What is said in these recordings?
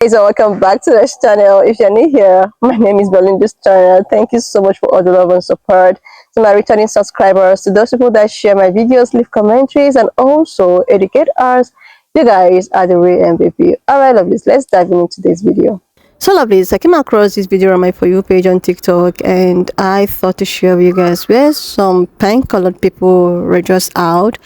So welcome back to this channel. If you're new here, my name is Belinda's channel. Thank you so much for all the love and support. To my returning subscribers, to those people that share my videos, leave commentaries, and also educate us, you guys are the real MVP. Alright, lovelies, let's dive into this video. So lovelies, I came across this video on my For You page on TikTok, and I thought to share with you guys where some pink-colored people were just out,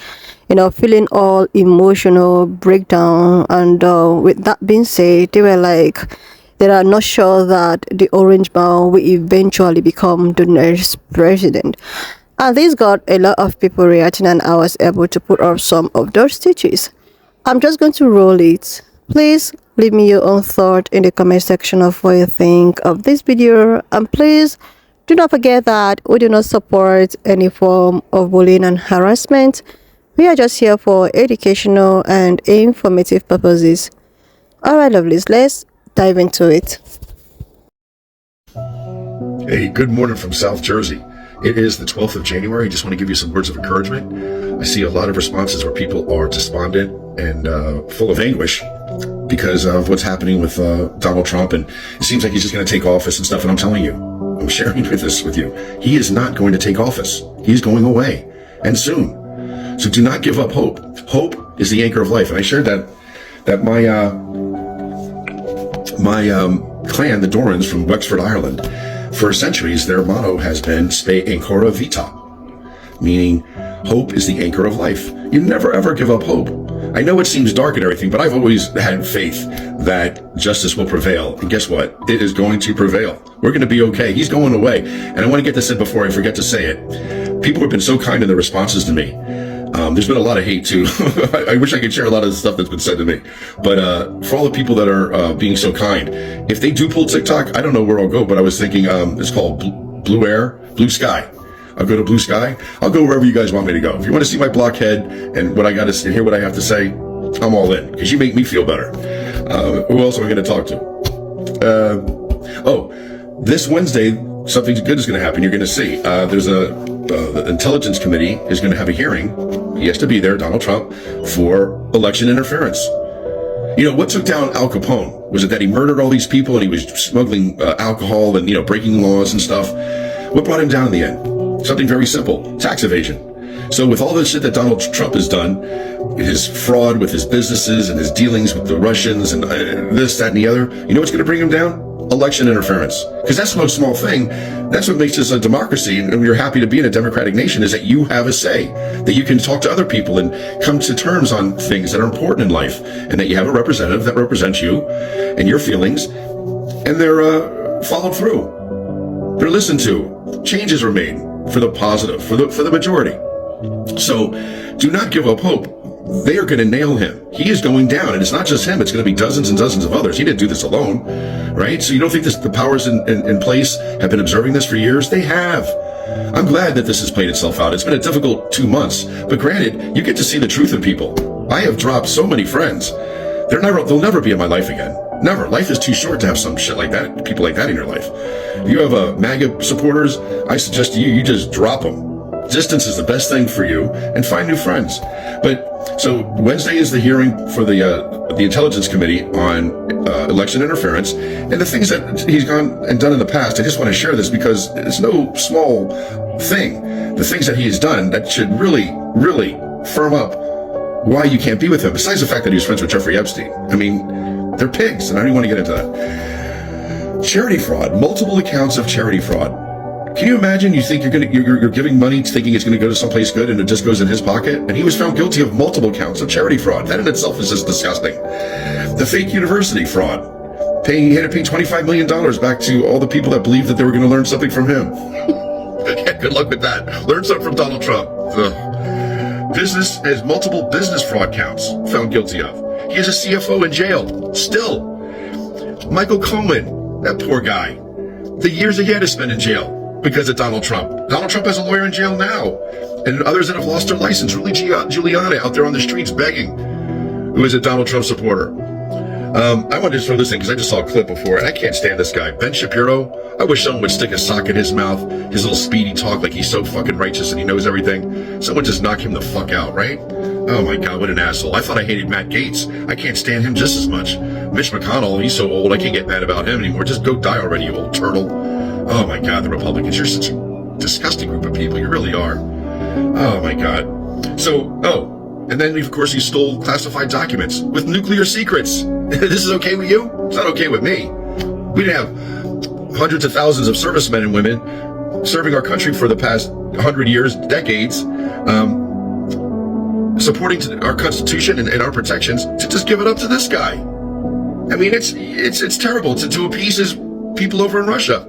feeling all emotional breakdown. And with that being said, they were like, they are not sure that the orange man will eventually become the next president. And this got a lot of people reacting, and I was able to put up some of those stitches. I'm just going to roll it. Please leave me your own thought in the comment section of what you think of this video, and please do not forget that we do not support any form of bullying and harassment. We are just here for educational and informative purposes. Alright, lovelies, let's dive into it. Hey, good morning from South Jersey. It is the 12th of January. I just want to give you some words of encouragement. I see a lot of responses where people are despondent and full of anguish because of what's happening with Donald Trump, and it seems like he's just going to take office and stuff. And I'm telling you, I'm sharing this with you. He is not going to take office. He's going away, and soon. So do not give up hope. Hope is the anchor of life. And I shared that my clan, the Dorans from Wexford, Ireland, for centuries, their motto has been Spe Ancora Vita, meaning hope is the anchor of life. You never ever give up hope. I know it seems dark and everything, but I've always had faith that justice will prevail. And guess what? It is going to prevail. We're going to be okay. He's going away. And I want to get this in before I forget to say it. People have been so kind in their responses to me. There's been a lot of hate too. I wish I could share a lot of the stuff that's been said to me. But for all the people that are being so kind, if they do pull TikTok, I don't know where I'll go, but I was thinking it's called Blue Sky. I'll go to Blue Sky. I'll go wherever you guys want me to go. If you want to see my blockhead and what I got to hear what I have to say, I'm all in, because you make me feel better. Who else am I going to talk to? This Wednesday, something good is going to happen. You're going to see. There's the Intelligence Committee is going to have a hearing. He has to be there, Donald Trump, for election interference. What took down Al Capone? Was it that he murdered all these people and he was smuggling alcohol and, breaking laws and stuff? What brought him down in the end? Something very simple: tax evasion. So with all the shit that Donald Trump has done, his fraud with his businesses and his dealings with the Russians and this, that, and the other, you know what's going to bring him down? Election interference. Because that's no small thing. That's what makes us a democracy, and we're happy to be in a democratic nation, is that you have a say, that you can talk to other people and come to terms on things that are important in life, and that you have a representative that represents you and your feelings, and they're followed through. They're listened to. Changes are made for the positive, for the majority. So do not give up hope. They are going to nail him. He is going down, and it's not just him. It's going to be dozens and dozens of others. He didn't do this alone, right? So you don't think the powers in place have been observing this for years? They have. I'm glad that this has played itself out. It's been a difficult 2 months, but granted, you get to see the truth in people. I have dropped so many friends. They'll never be in my life again. Never. Life is too short to have some shit like that, people like that in your life. If you have MAGA supporters, I suggest to you just drop them. Distance is the best thing for you, and find new friends. But so Wednesday is the hearing for the Intelligence Committee on election interference, and the things that he's gone and done in the past. I just want to share this because it's no small thing. The things that he has done that should really, really firm up why you can't be with him. Besides the fact that he was friends with Jeffrey Epstein. I mean, they're pigs, and I don't even want to get into that. Charity fraud, multiple accounts of charity fraud. Can you imagine? You think you're giving money thinking it's going to go to someplace good, and it just goes in his pocket? And he was found guilty of multiple counts of charity fraud. That in itself is just disgusting. The fake university fraud. He had to pay $25 million back to all the people that believed that they were going to learn something from him. Good luck with that. Learn something from Donald Trump. Business has multiple business fraud counts found guilty of. He has a CFO in jail. Still. Michael Cohen, that poor guy. The years he had to spend in jail because of Donald Trump. Donald Trump has a lawyer in jail now. And others that have lost their license. Rudy Giuliani out there on the streets begging, who is a Donald Trump supporter. I wanted to throw this in because I just saw a clip before, and I can't stand this guy. Ben Shapiro, I wish someone would stick a sock in his mouth, his little speedy talk like he's so fucking righteous and he knows everything. Someone just knock him the fuck out, right? Oh my God, what an asshole. I thought I hated Matt Gaetz. I can't stand him just as much. Mitch McConnell, he's so old, I can't get mad about him anymore. Just go die already, you old turtle. Oh my God, the Republicans, you're such a disgusting group of people. You really are. Oh my God. So, and then of course he stole classified documents with nuclear secrets. This is okay with you? It's not okay with me. We didn't have hundreds of thousands of servicemen and women serving our country for the past 100 years, decades, supporting our Constitution and our protections, to just give it up to this guy. I mean, it's terrible to appease his people over in Russia.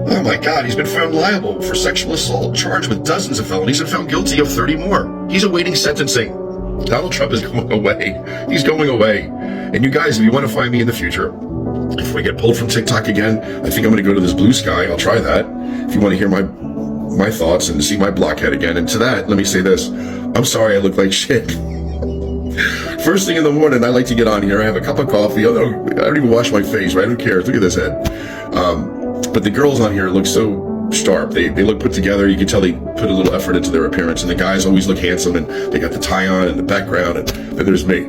Oh my God, he's been found liable for sexual assault, charged with dozens of felonies, and found guilty of 30 more. He's awaiting sentencing. Donald Trump is going away. He's going away. And you guys, if you want to find me in the future, if we get pulled from TikTok again, I think I'm going to go to this Blue Sky. I'll try that. If you want to hear my thoughts and see my blockhead again. And to that, let me say this. I'm sorry I look like shit. First thing in the morning, I like to get on here. I have a cup of coffee. I don't even wash my face, right? I don't care. Look at this head. But the girls on here look so sharp. They look put together. You can tell they put a little effort into their appearance. And the guys always look handsome, and they got the tie on and the background. And then there's me.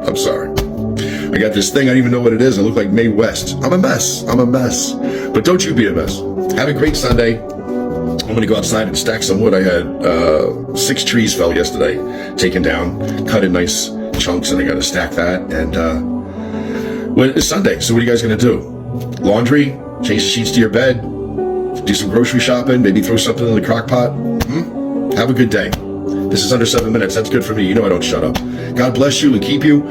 I'm sorry. I got this thing. I don't even know what it is. I look like Mae West. I'm a mess. But don't you be a mess. Have a great Sunday. I'm going to go outside and stack some wood. I had 6 trees fell yesterday, taken down, cut in nice chunks, and I got to stack that. And well, it's Sunday, so what are you guys going to do? Laundry, change the sheets to your bed, do some grocery shopping, maybe throw something in the crock pot. Have a good day. This is under 7 minutes. That's good for me. You know I don't shut up. God bless you and keep you.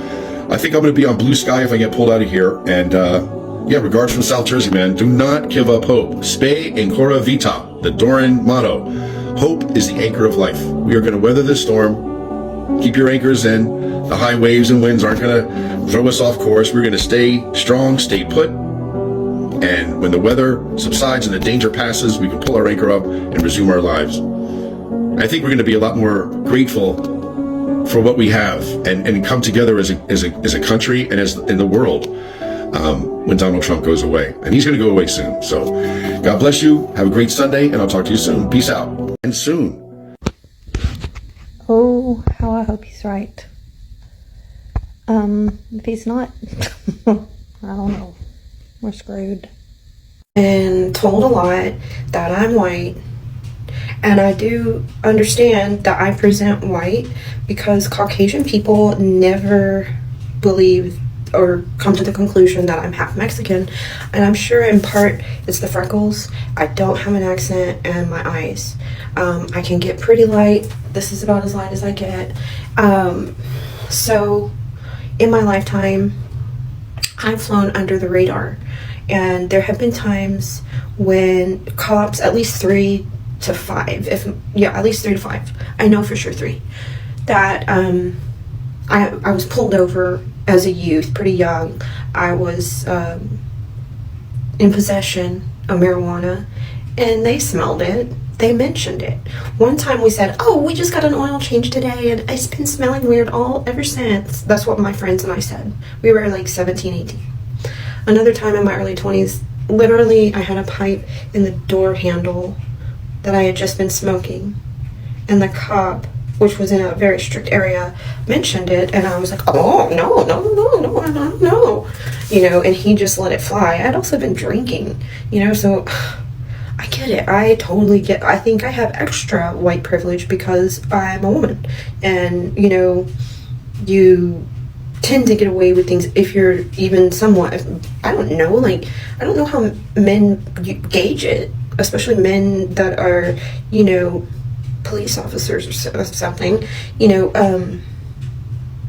I think I'm going to be on Blue Sky if I get pulled out of here. And yeah, regards from South Jersey, man. Do not give up hope. Spe ancora vita, the Doran motto. Hope is the anchor of life. We are going to weather this storm. Keep your anchors in. The high waves and winds aren't going to throw us off course. We're going to stay strong, stay put. And when the weather subsides and the danger passes, we can pull our anchor up and resume our lives. I think we're going to be a lot more grateful for what we have and come together as a country and as in the world when Donald Trump goes away. And he's going to go away soon. So God bless you. Have a great Sunday, and I'll talk to you soon. Peace out. And soon. Oh, how I hope he's right. If he's not, I don't know. We're screwed. And told a lot that I'm white. And I do understand that I present white because Caucasian people never believe or come to the conclusion that I'm half Mexican. And I'm sure in part it's the freckles. I don't have an accent, and my eyes. I can get pretty light. This is about as light as I get. So in my lifetime, I've flown under the radar. And there have been times when cops, at least 3 to 5, at least 3 to 5, I know for sure 3, that I was pulled over as a youth, pretty young. I was in possession of marijuana, and they smelled it. They mentioned it. One time we said, oh, we just got an oil change today, and it's been smelling weird ever since. That's what my friends and I said. We were like 17, 18. Another time in my early 20s, literally I had a pipe in the door handle that I had just been smoking, and the cop, which was in a very strict area, mentioned it, and I was like, oh, no, and he just let it fly. I'd also been drinking, so I get it. I totally get it. I think I have extra white privilege because I'm a woman, and, you tend to get away with things if you're even somewhat, I don't know how men gauge it, especially men that are, police officers or something,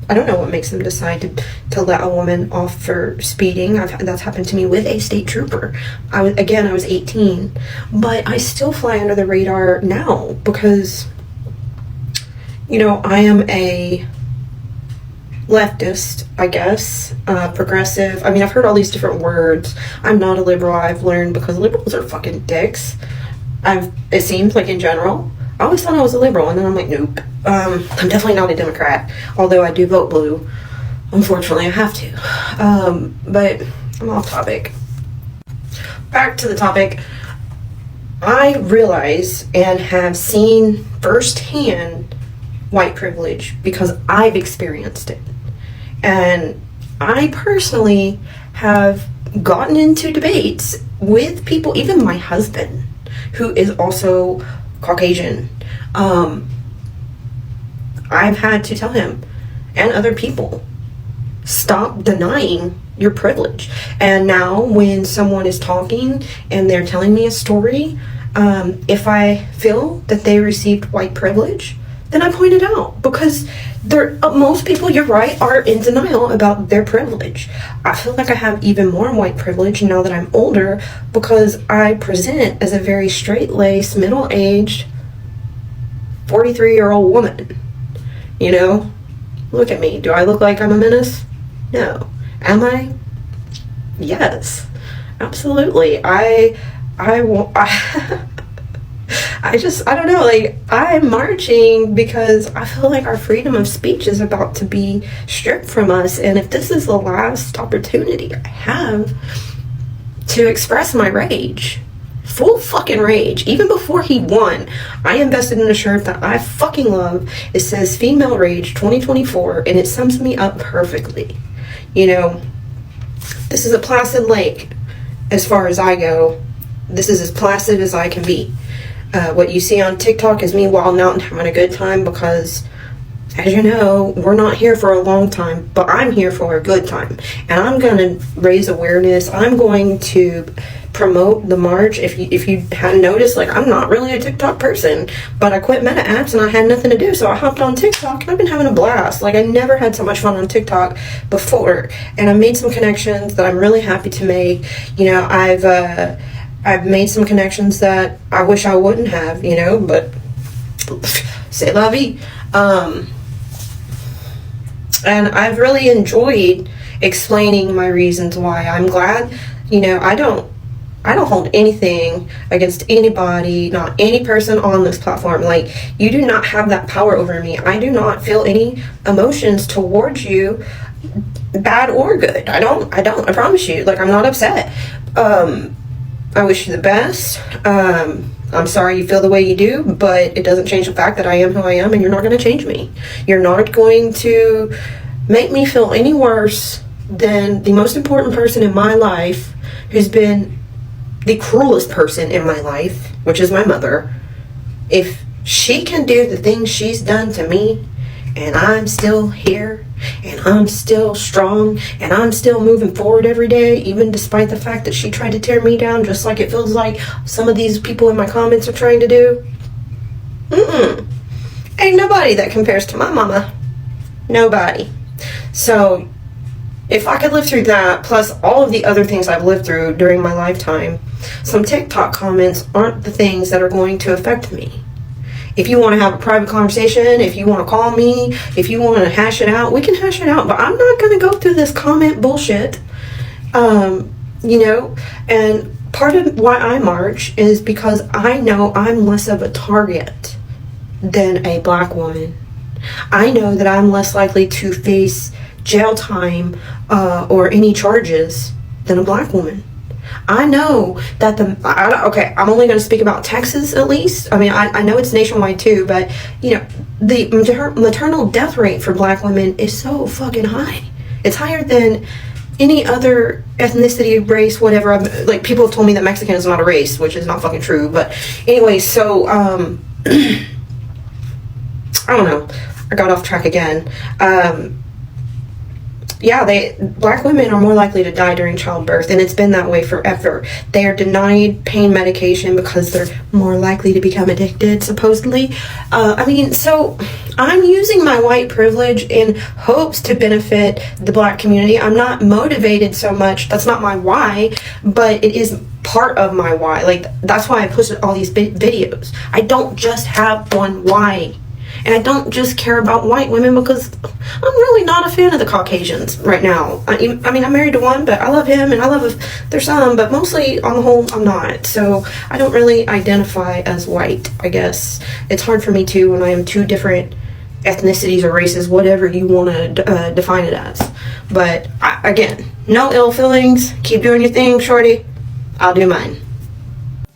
I don't know what makes them decide to let a woman off for speeding. That's happened to me with a state trooper. I was 18, but I still fly under the radar now because, I am a leftist, I guess, progressive. I mean, I've heard all these different words. I'm not a liberal, I've learned, because liberals are fucking dicks. It seems like in general. I always thought I was a liberal, and then I'm like, nope. I'm definitely not a Democrat, although I do vote blue. Unfortunately, I have to. But I'm off topic. Back to the topic. I realize and have seen firsthand white privilege because I've experienced it. And I personally have gotten into debates with people, even my husband, who is also Caucasian. I've had to tell him and other people, stop denying your privilege. And now when someone is talking and they're telling me a story, if I feel that they received white privilege, then I point it out, because most people, you're right, are in denial about their privilege. I feel like I have even more white privilege now that I'm older, because I present as a very straight-laced, middle-aged, 43-year-old woman. You know, look at me. Do I look like I'm a menace? No. Am I? Yes, absolutely. I don't know, like, I'm marching because I feel like our freedom of speech is about to be stripped from us, and if this is the last opportunity I have to express my rage, full fucking rage. Even before he won, I invested in a shirt that I fucking love. It says Female Rage 2024, and it sums me up perfectly. You know, this is a placid lake as far as I go. This is as placid as I can be. What you see on TikTok is me wilding out and having a good time, because, as you know, we're not here for a long time, but I'm here for a good time. And I'm going to raise awareness. I'm going to promote the march. If you hadn't noticed, like, I'm not really a TikTok person, but I quit Meta apps and I had nothing to do, so I hopped on TikTok and I've been having a blast. Like, I never had so much fun on TikTok before, and I made some connections that I'm really happy to make. You know, I've made some connections that I wish I wouldn't have, you know, but c'est la vie. And I've really enjoyed explaining my reasons why. I'm glad, you know, I don't hold anything against anybody, not any person on this platform. Like, you do not have that power over me. I do not feel any emotions towards you, bad or good. I don't, I promise you. Like, I'm not upset. I wish you the best. I'm sorry you feel the way you do, but it doesn't change the fact that I am who I am, and you're not going to change me. You're not going to make me feel any worse than the most important person in my life, who's been the cruelest person in my life, which is my mother. If she can do the things she's done to me, and I'm still here, and I'm still strong, and I'm still moving forward every day, even despite the fact that she tried to tear me down, just like it feels like some of these people in my comments are trying to do. Ain't nobody that compares to my mama. Nobody. So, if I could live through that, plus all of the other things I've lived through during my lifetime, some TikTok comments aren't the things that are going to affect me. If you want to have a private conversation, if you want to call me, if you want to hash it out, we can hash it out. But I'm not going to go through this comment bullshit. You know, and part of why I march is because I know I'm less of a target than a black woman. I know that I'm less likely to face jail time or any charges than a black woman. I know that I'm only going to speak about Texas, at least. I mean, I know it's nationwide too, but, you know, the maternal death rate for black women is so fucking high. It's higher than any other ethnicity, race, whatever. Like, people have told me that Mexican is not a race, which is not fucking true. But anyway, so, I don't know. I got off track again. Yeah, black women are more likely to die during childbirth, and it's been that way forever. They are denied pain medication because they're more likely to become addicted, supposedly. I mean, so I'm using my white privilege in hopes to benefit the black community. I'm not motivated so much. That's not my why, but it is part of my why. Like, that's why I posted all these videos. I don't just have one why. And I don't just care about white women, because I'm really not a fan of the Caucasians right now. I mean, I'm married to one, but I love him, and I love their son, but mostly, on the whole, I'm not. So I don't really identify as white, I guess. It's hard for me, too, when I am two different ethnicities or races, whatever you want to define it as. But, again, no ill feelings. Keep doing your thing, shorty. I'll do mine.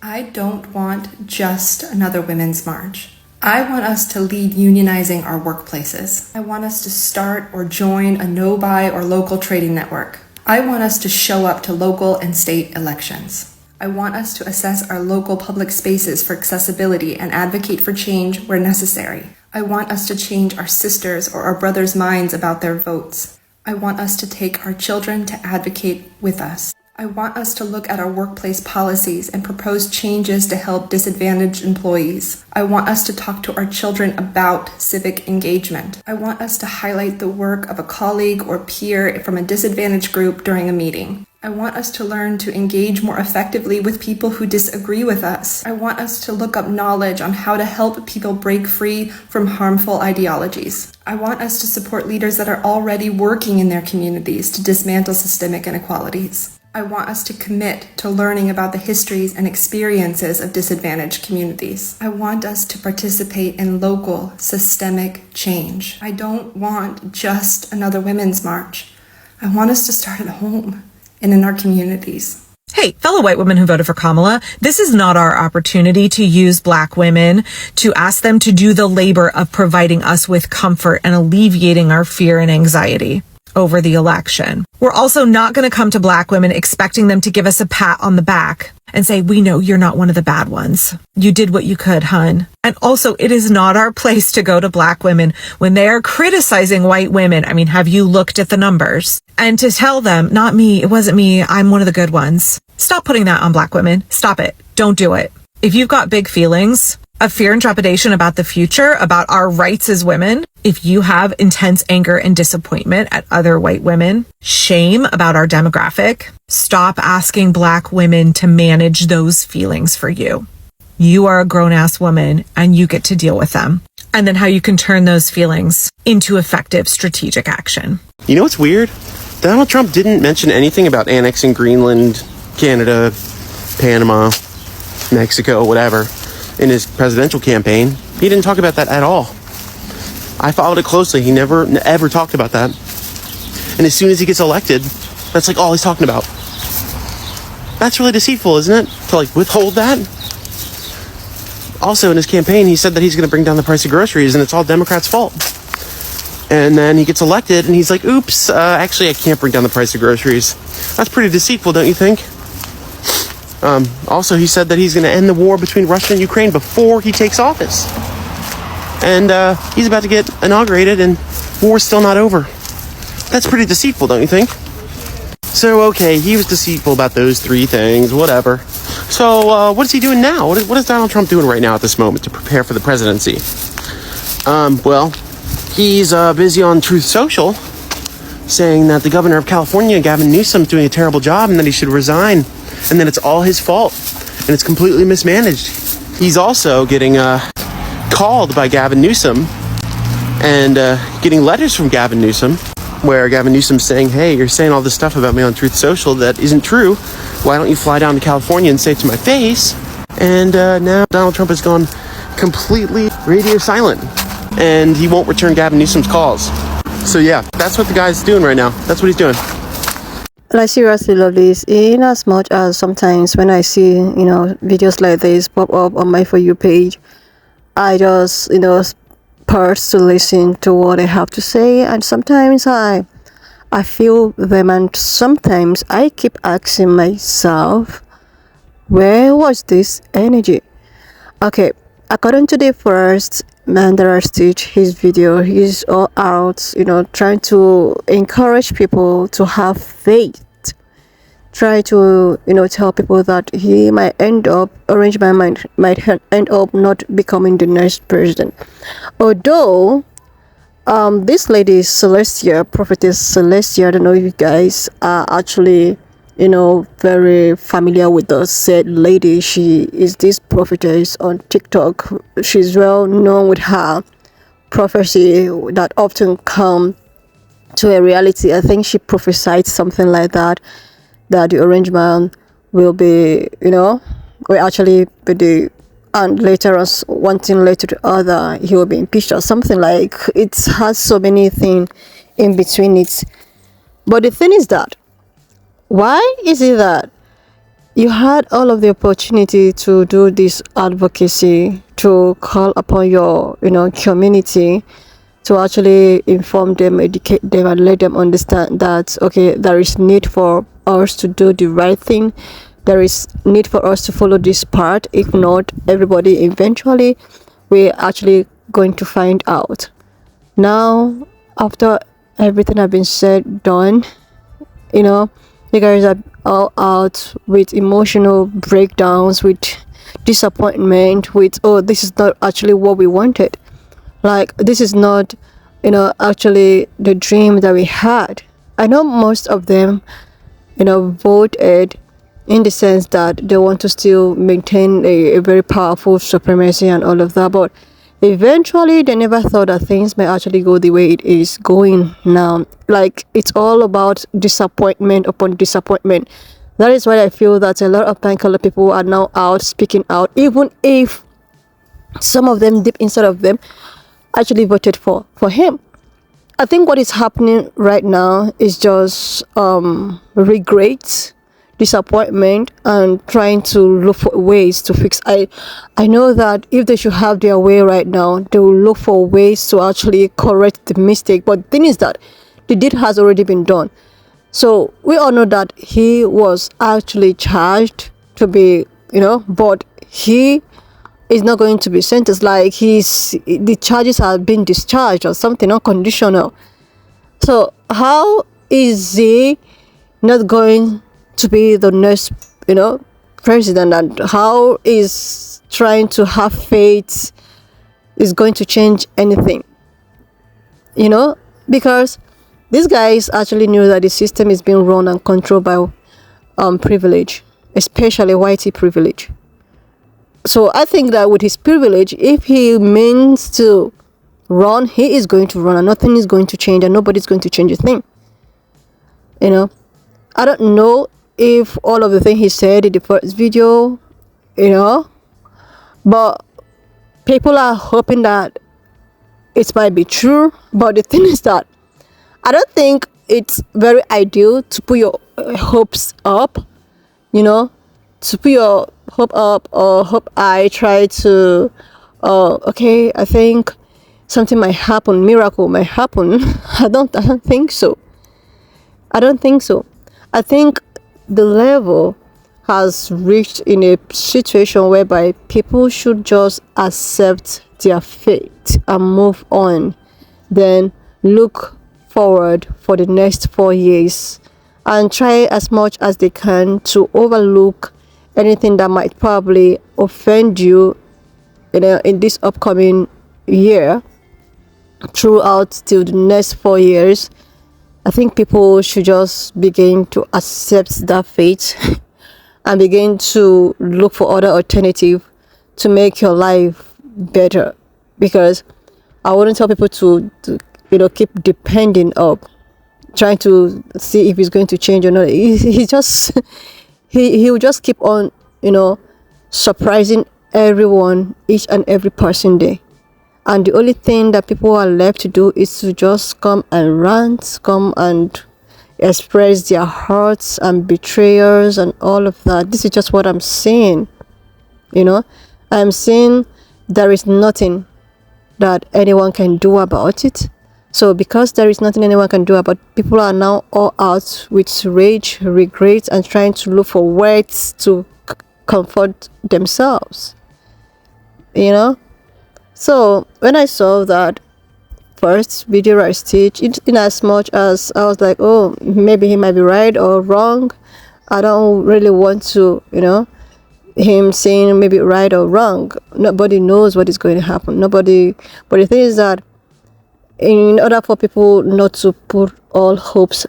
I don't want just another women's march. I want us to lead unionizing our workplaces. I want us to start or join a no-buy or local trading network. I want us to show up to local and state elections. I want us to assess our local public spaces for accessibility and advocate for change where necessary. I want us to change our sisters' or our brothers' minds about their votes. I want us to take our children to advocate with us. I want us to look at our workplace policies and propose changes to help disadvantaged employees. I want us to talk to our children about civic engagement. I want us to highlight the work of a colleague or peer from a disadvantaged group during a meeting. I want us to learn to engage more effectively with people who disagree with us. I want us to look up knowledge on how to help people break free from harmful ideologies. I want us to support leaders that are already working in their communities to dismantle systemic inequalities. I want us to commit to learning about the histories and experiences of disadvantaged communities. I want us to participate in local, systemic change. I don't want just another women's march. I want us to start at home and in our communities. Hey, fellow white women who voted for Kamala, this is not our opportunity to use Black women to ask them to do the labor of providing us with comfort and alleviating our fear and anxiety over the election. We're also not going to come to Black women expecting them to give us a pat on the back and say, we know you're not one of the bad ones. You did what you could, hun. And also, it is not our place to go to Black women when they are criticizing white women. I mean, have you looked at the numbers? And to tell them, not me, it wasn't me, I'm one of the good ones. Stop putting that on Black women. Stop it. Don't do it. If you've got big feelings of fear and trepidation about the future, about our rights as women, if you have intense anger and disappointment at other white women, shame about our demographic, stop asking Black women to manage those feelings for you. You are a grown-ass woman and you get to deal with them. And then how you can turn those feelings into effective strategic action. You know what's weird? Donald Trump didn't mention anything about annexing Greenland, Canada, Panama, Mexico, whatever, in his presidential campaign. He didn't talk about that at all. I followed it closely. He never, ever talked about that. And as soon as he gets elected, that's like all he's talking about. That's really deceitful, isn't it? To like withhold that? Also, in his campaign, he said that he's going to bring down the price of groceries, and it's all Democrats' fault. And then he gets elected, and he's like, oops, actually, I can't bring down the price of groceries. That's pretty deceitful, don't you think? Also, he said that he's going to end the war between Russia and Ukraine before he takes office. And he's about to get inaugurated, and war's still not over. That's pretty deceitful, don't you think? So, okay, he was deceitful about those three things, whatever. So, what is he doing now? What is Donald Trump doing right now at this moment to prepare for the presidency? Well, he's busy on Truth Social, saying that the governor of California, Gavin Newsom, is doing a terrible job and that he should resign. And that it's all his fault. And it's completely mismanaged. He's also getting called by Gavin Newsom and getting letters from Gavin Newsom where Gavin Newsom's saying, hey, you're saying all this stuff about me on Truth Social that isn't true. Why don't you fly down to California and say it to my face? And now Donald Trump has gone completely radio silent. And he won't return Gavin Newsom's calls. So yeah, that's what the guy's doing right now. That's what he's doing. And I seriously love this, in as much as sometimes when I see, videos like this pop up on my For You page, I just, pause to listen to what they have to say, and sometimes I feel them, and sometimes I keep asking myself, where was this energy? Okay, according to the first Mandara Stitch, his video, he's all out, trying to encourage people to have faith. Try to, tell people that he might end up, Orange Man might end up not becoming the next president. Although, this lady, Celestia, Prophetess Celestia, I don't know if you guys are actually, very familiar with the said lady. She is this prophetess on TikTok. She's well known with her prophecy that often come to a reality. I think she prophesied something like that the Orange Man will be, will actually be the, and later on, one thing led to the other, he will be impeached or something. Like, it has so many things in between it. But the thing is that, why is it that you had all of the opportunity to do this advocacy, to call upon your community, to actually inform them, educate them, and let them understand that okay, there is need for us to do the right thing. There is need for us to follow this part. If not, everybody eventually we're actually going to find out. Now, after everything has been said, done, you guys are all out with emotional breakdowns, with disappointment, with oh, this is not actually what we wanted. Like, this is not, actually the dream that we had. I know most of them, voted in the sense that they want to still maintain a very powerful supremacy and all of that, but eventually they never thought that things may actually go the way it is going now. Like, it's all about disappointment upon disappointment. That is why I feel that a lot of time color people are now out speaking out, even if some of them deep inside of them actually voted for him. I think what is happening right now is just regret, disappointment, and trying to look for ways to fix. I know that if they should have their way right now, they will look for ways to actually correct the mistake. But the thing is that the deed has already been done. So we all know that he was actually charged to be, but he is not going to be sentenced. Like, the charges have been discharged or something unconditional. So how is he not going to be the next president, and how is trying to have faith is going to change anything? Because these guys actually knew that the system is being run and controlled by privilege, especially whitey privilege. So I think that with his privilege, if he means to run, he is going to run, and nothing is going to change, and nobody's going to change a thing. I don't know if all of the things he said in the first video, but people are hoping that it might be true. But the thing is that I don't think it's very ideal to put your hopes up, to put your hope up, or hope I try to, okay, I think something might happen, miracle might happen. I don't think so. I don't think so. I think the level has reached in a situation whereby people should just accept their fate and move on, then look forward for the next 4 years and try as much as they can to overlook anything that might probably offend you in this upcoming year throughout till the next 4 years. I think people should just begin to accept that fate and begin to look for other alternatives to make your life better. Because I wouldn't tell people to keep depending up, trying to see if it's going to change or not. He just he will just keep on surprising everyone, each and every person there. And the only thing that people are left to do is to just come and rant, come and express their hurts and betrayers and all of that. This is just what I'm seeing. I'm saying there is nothing that anyone can do about it. So because there is nothing anyone can do about it, people are now all out with rage, regret, and trying to look for words to comfort themselves. So when I saw that first video I stitched, in as much as I was like, oh, maybe he might be right or wrong, I don't really want to, him saying maybe right or wrong. Nobody knows what is going to happen. Nobody. But the thing is that in order for people not to put all hopes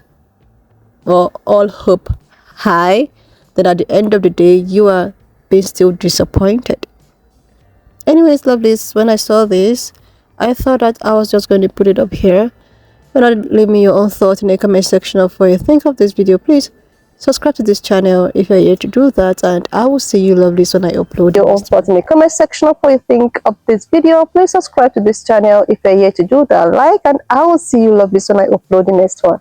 or all hope high, then at the end of the day, you are being still disappointed. Anyways, lovelies, when I saw this, I thought that I was just going to put it up here. Why not leave me your own thoughts in the comment section of what you think of this video. Please subscribe to this channel if you're yet to do that, and I will see you lovelies when I upload your own thoughts in the comment section of what you think of this video. Please subscribe to this channel if you're yet to do that, and I will see you lovelies when I upload the next one.